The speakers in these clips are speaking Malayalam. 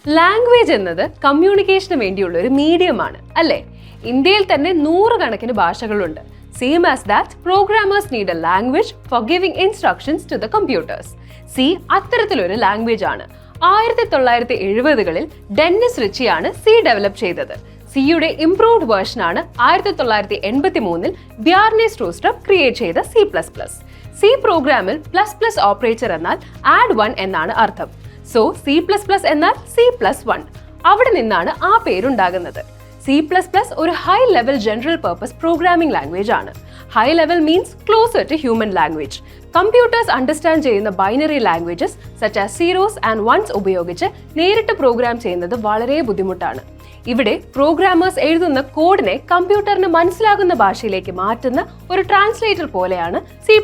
ലാംഗ്വേജ് എന്നത് കമ്മ്യൂണിക്കേഷന് വേണ്ടിയുള്ള ഒരു മീഡിയമാണ് അല്ലേ? ഇന്ത്യയിൽ തന്നെ നൂറുകണക്കിന് ഭാഷകളുണ്ട്. Same as that, programmers need a language for giving instructions to the computers. C അത്തരത്തിലൊരു ലാംഗ്വേജ് ആണ്. 1970കളിൽ ഡെന്നിസ് റിച്ചിയാണ് C ഡെവലപ്പ് ചെയ്തത്. സിയുടെ ഇംപ്രൂവ്ഡ് വേർഷനാണ് 1983ൽ ബ്യാർനെ സ്ട്രൂസ്ട്രപ്പ് ക്രിയേറ്റ് ചെയ്ത C++. C പ്രോഗ്രാമിൽ ++ ഓപ്പറേറ്റർ എന്നാൽ ആഡ് 1 എന്നാണ് അർത്ഥം. സോ C++ എന്നാൽ C+1. അവിടെ നിന്നാണ് ആ പേരുണ്ടാകുന്നത്. C++ ഒരു high level general purpose programming language ആണ്. High level means closer to human language. Computers understand ചെയ്യുന്ന binary languages such as zeros and ones ഉപയോഗിച്ച് നേരിട്ട് പ്രോഗ്രാം ചെയ്യുന്നത് വളരെ ബുദ്ധിമുട്ടാണ്. ഇവിടെ പ്രോഗ്രാമേഴ്സ് എഴുതുന്ന കോഡിനെ കമ്പ്യൂട്ടറിന് മനസ്സിലാകുന്ന ഭാഷയിലേക്ക് മാറ്റുന്ന ഒരു ട്രാൻസ്ലേറ്റർ പോലെയാണ് C++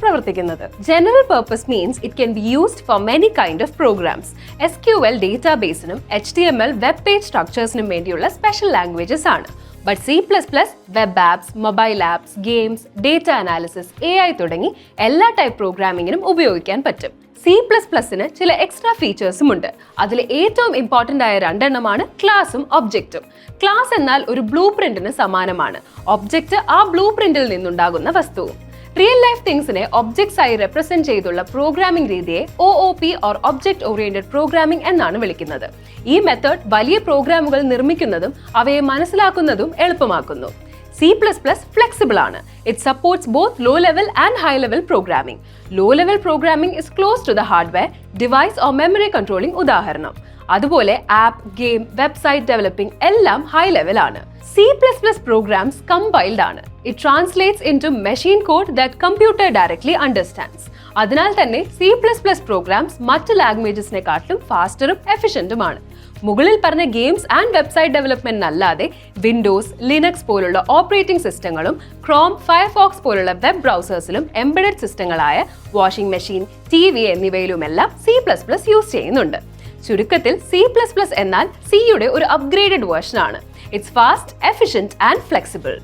പ്രവർത്തിക്കുന്നത്. General purpose means it can be used for many kind of programs. SQL ഡേറ്റാബേസിനും HTML വെബ് പേജ് സ്ട്രക്ചേഴ്സിനും വേണ്ടിയുള്ള സ്പെഷ്യൽ ലാംഗ്വേജസ് ആണ്. But C++ web apps, mobile apps, games, data analysis, AI തുടങ്ങി എല്ലാ ടൈപ്പ് പ്രോഗ്രാമിങ്ങിനും ഉപയോഗിക്കാൻ പറ്റും. C++ന് ചില എക്സ്ട്രാ ഫീച്ചേഴ്സും ഉണ്ട്. അതിൽ ഏറ്റവും ഇമ്പോർട്ടൻ്റ് ആയ രണ്ടെണ്ണമാണ് ക്ലാസും ഒബ്ജക്റ്റും. ക്ലാസ് എന്നാൽ ഒരു ബ്ലൂ പ്രിന്റിന് സമാനമാണ്. ഒബ്ജക്റ്റ് ആ ബ്ലൂ പ്രിന്റിൽ നിന്നുണ്ടാകുന്ന വസ്തുവും. റിയൽ ലൈഫ് തിങ്സിനെ ഒബ്ജക്ട്സ് ആയി റെപ്രസെന്റ് ചെയ്തുള്ള പ്രോഗ്രാമിംഗ് രീതിയെ OOP or object oriented programming എന്നാണ് വിളിക്കുന്നത്. ഈ മെത്തേഡ് വലിയ പ്രോഗ്രാമുകൾ നിർമ്മിക്കുന്നതും അവയെ മനസ്സിലാക്കുന്നതും എളുപ്പമാക്കുന്നു. C++ flexible ആണ്. It supports both low-level and high-level programming. Low-level programming is close to the hardware, device or memory controlling ഉദാഹരണം. അതുപോലെ ആപ്പ്, ഗെയിം, വെബ്സൈറ്റ് ഡെവലപ്പിംഗ് എല്ലാം ഹൈ ലെവൽ ആണ്. C++ programs compiled ആണ്. It translates into machine code that computer directly understands. അതിനാൽ തന്നെ C++ programs മറ്റ് ലാംഗ്വേജസിനെക്കാട്ടിലും ഫാസ്റ്ററും എഫിഷ്യന്റുമാണ്. മുകളിൽ പറഞ്ഞ ഗെയിംസ് ആൻഡ് വെബ്സൈറ്റ് ഡെവലപ്മെന്റ് അല്ലാതെ വിൻഡോസ്, ലിനക്സ് പോലുള്ള ഓപ്പറേറ്റിംഗ് സിസ്റ്റങ്ങളും ക്രോം, ഫയർഫോക്സ് പോലുള്ള വെബ് ബ്രൗസേഴ്സിലും എംബഡഡ് സിസ്റ്റങ്ങളായ വാഷിംഗ് മെഷീൻ, TV എന്നിവയിലുമെല്ലാം C++ യൂസ് ചെയ്യുന്നുണ്ട്. ചുരുക്കത്തിൽ C++ എന്നാൽ സിയുടെ ഒരു അപ്ഗ്രേഡഡ് വേർഷൻ ആണ്. It's fast, efficient and flexible.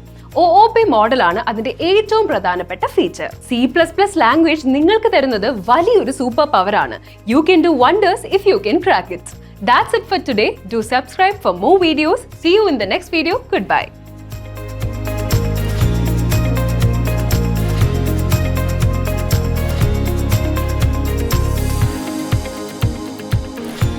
OOP മോഡലാണ് അതിന്റെ ഏറ്റവും പ്രധാനപ്പെട്ട ഫീച്ചർ. C++ ലാംഗ്വേജ് നിങ്ങൾക്ക് തരുന്നത് വലിയൊരു സൂപ്പർ പവർ ആണ്. You can do wonders if you can crack it. That's it for today. Do subscribe for more videos. See you in the next video. Goodbye.